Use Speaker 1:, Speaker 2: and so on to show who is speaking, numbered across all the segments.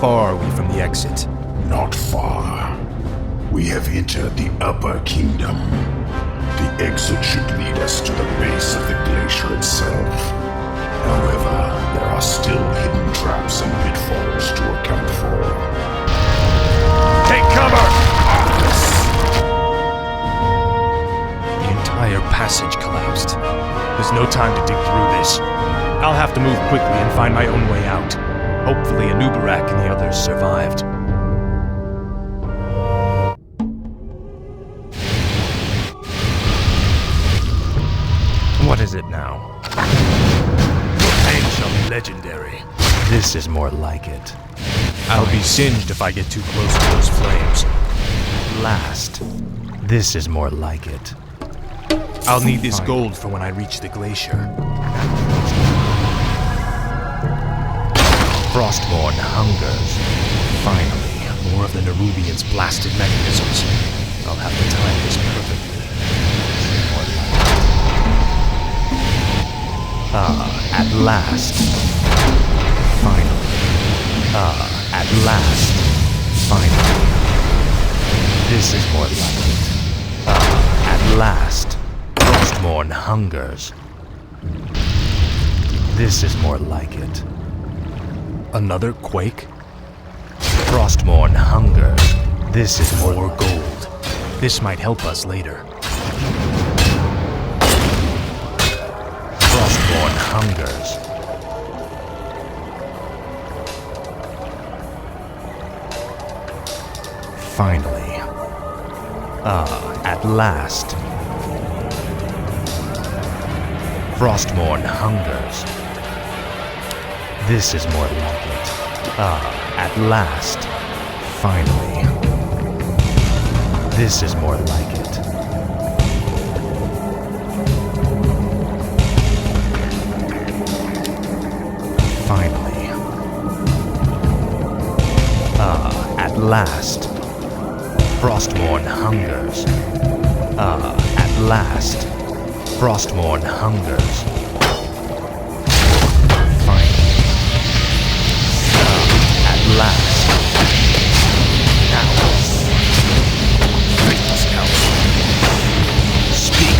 Speaker 1: far are we from the exit?
Speaker 2: Not far. We have entered the upper kingdom. The exit should lead us to the base of the glacier itself. However, there are still hidden traps and pitfalls to account for.
Speaker 1: Take cover! The entire passage collapsed. There's no time to dig through this. I'll have to move quickly and find my own way out. Hopefully Anubarak and the others survived. What is it now? Your pain shall be legendary. This is more like it. I'll be singed if I get too close to those flames. Last. This is more like it. I'll need this gold for when I reach the glacier. Frostborn hungers. Finally, more of the Nerubians' blasted mechanisms. I'll have to time this perfectly. At last. Finally. At last. Finally. This is more like it. At last. Frostborn hungers. This is more like it. Another quake? Frostborn hungers. This is more gold. This might help us later. Frostborn hungers. Finally. At last. Frostborn hungers. This is more like it. At last. Finally. This is more like it. Finally. At last. Frostborn hungers. At last. Frostborn hungers. Finally. At last. Now. Greatness counts. Speak.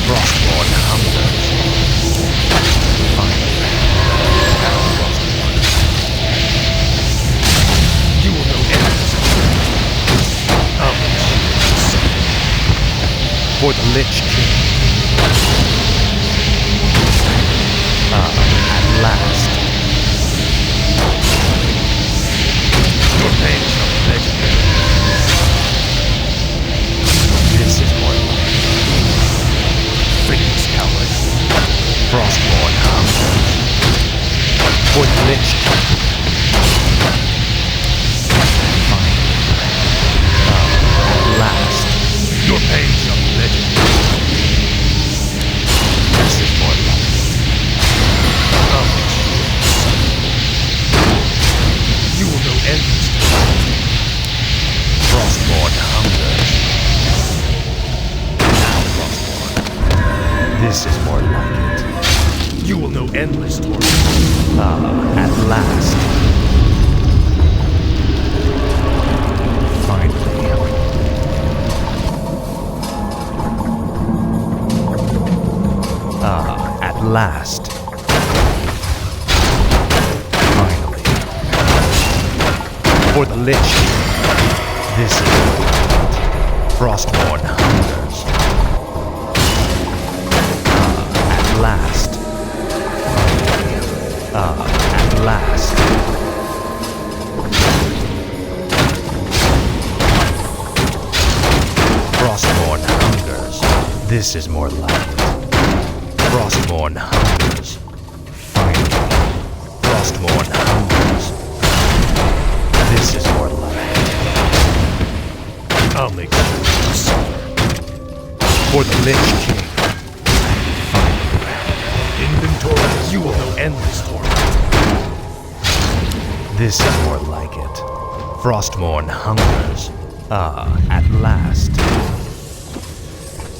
Speaker 1: Frostborn hungers. Finally. Now, Frostborn. You will know enemies. For the Lich King. At last. Your pain shall be legendary. This is more like Freaking coward. Frostborn hunters. For the Lich King. At last. Your pain shall be legendary. This is more like you will know endless Frostborn hungers. Now, Frostborn. This is more like it. You will know endless torment. At last. Finally. At last. Finally. For the Lich King. This is Frostborn hungers. At last. Finally. At last. Frostborn hungers. This is more like it. Frostborn hungers. Finally. Frostborn hungers. This is more like it. I'll make sure you suffer. For the Lich King. Finally. Inventory, you will know endless torment. This is more like it. Frostborn hungers. At last.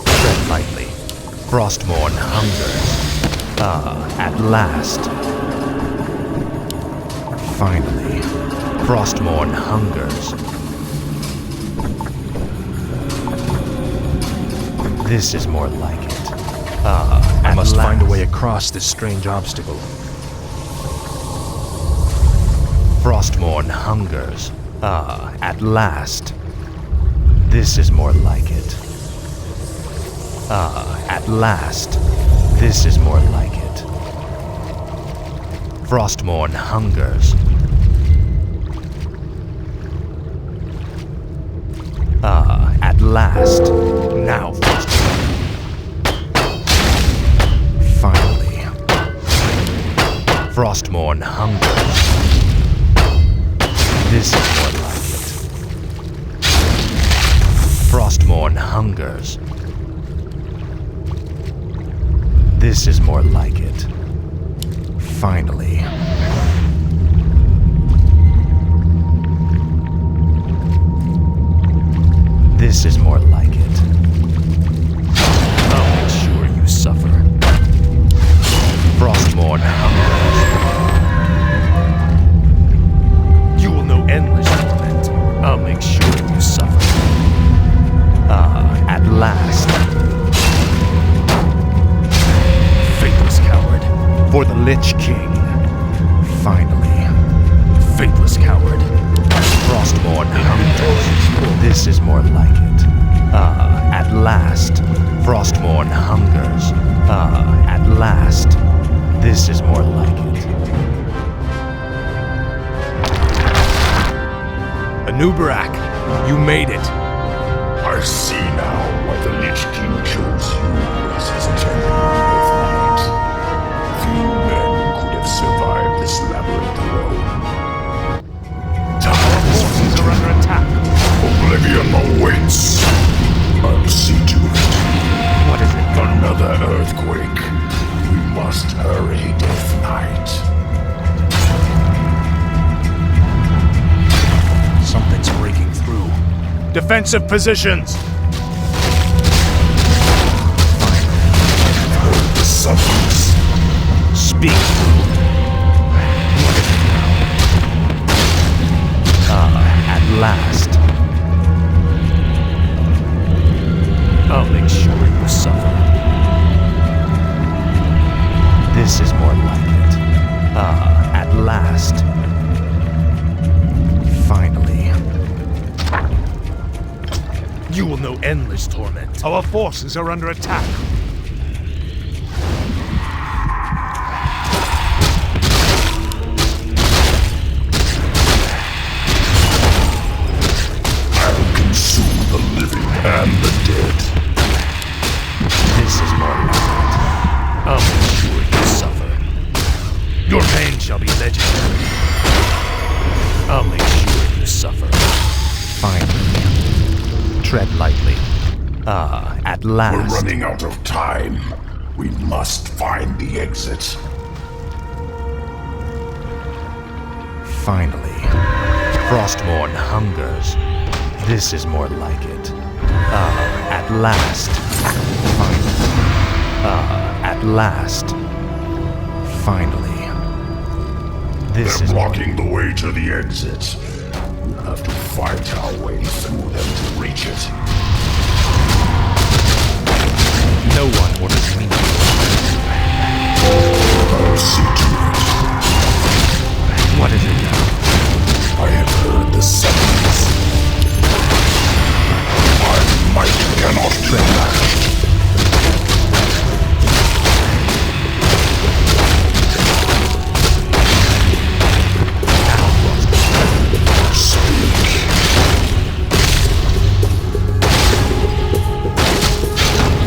Speaker 1: Tread lightly. Frostborn hungers. At last. Finally, Frostmourne hungers. This is more like it. I must find a way across this strange obstacle. Frostmourne hungers. At last. This is more like it. At last. This is more like it. Frostmourne hungers. At last. Now, Frostmourne. Finally. Frostmourne hungers. This is more like it. Frostmourne hungers. This is more like it. Finally. This is more like it. I'll make sure you suffer. Frostmourne hungers. You will know endless torment. I'll make sure you suffer. At last. Faithless coward. For the Lich King. Finally. Faithless coward. Frostmourne hungers. This is more like it. At last. Frostmourne hungers. At last. This is more like it. Anubarak, you made it.
Speaker 2: I see now why the Lich King chose you as his champion of night. Few men could have survived this labyrinth alone.
Speaker 1: Our forces are under attack.
Speaker 2: Oblivion awaits. I'll see to it.
Speaker 1: What is it?
Speaker 2: Another earthquake. We must hurry, Death Knight.
Speaker 1: Something's breaking through. Defensive positions!
Speaker 2: The summons.
Speaker 1: Speak. What is it now? At last. I'll make sure you suffer. This is more like it. At last. Finally. You will know endless torment. Our forces are under attack.
Speaker 2: I'll consume the living and the dead.
Speaker 1: This is more like it. I'll make sure you suffer. Your pain shall be legendary. I'll make sure you suffer. Finally. Tread lightly. At last.
Speaker 2: We're running out of time. We must find the exit.
Speaker 1: Finally. Frostmourne hungers. This is more like it. At last. Finally. At last. Finally. This
Speaker 2: They're
Speaker 1: is
Speaker 2: blocking the way to the exit. We'll have to fight our way through them to reach it.
Speaker 1: No one orders me.
Speaker 2: I'll see to it.
Speaker 1: What is it now?
Speaker 2: I have heard the summons. My might cannot be matched.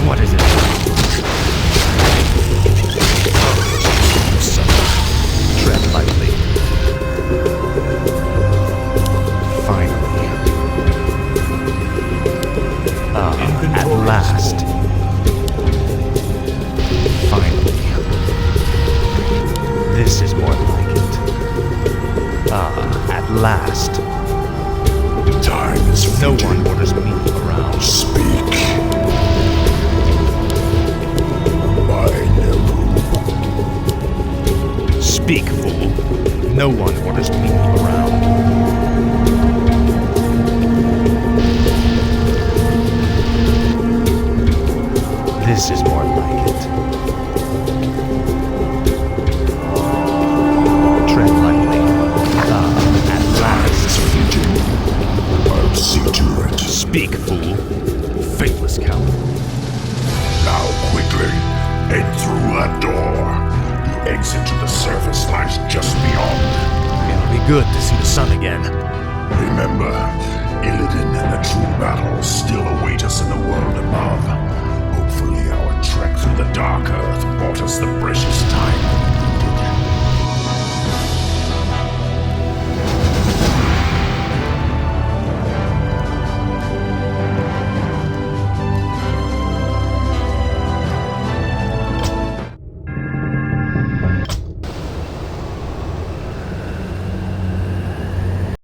Speaker 1: What is it? Tread lightly. Finally. At last. Finally. This is more like it. At last.
Speaker 2: Time is
Speaker 1: No
Speaker 2: fleeting.
Speaker 1: one orders me around.
Speaker 2: Speak. My Nehru.
Speaker 1: No one orders me around. This is more like it. Tread lightly. At last.
Speaker 2: I'll see to it.
Speaker 1: Speak, fool. Faithless coward.
Speaker 2: Now quickly, head through that door. The exit to the surface lies just beyond.
Speaker 1: It'll be good to see the sun again.
Speaker 2: Remember, Illidan and the true battle still await us in the world above. Hopefully our trek through the Dark Earth brought us the precious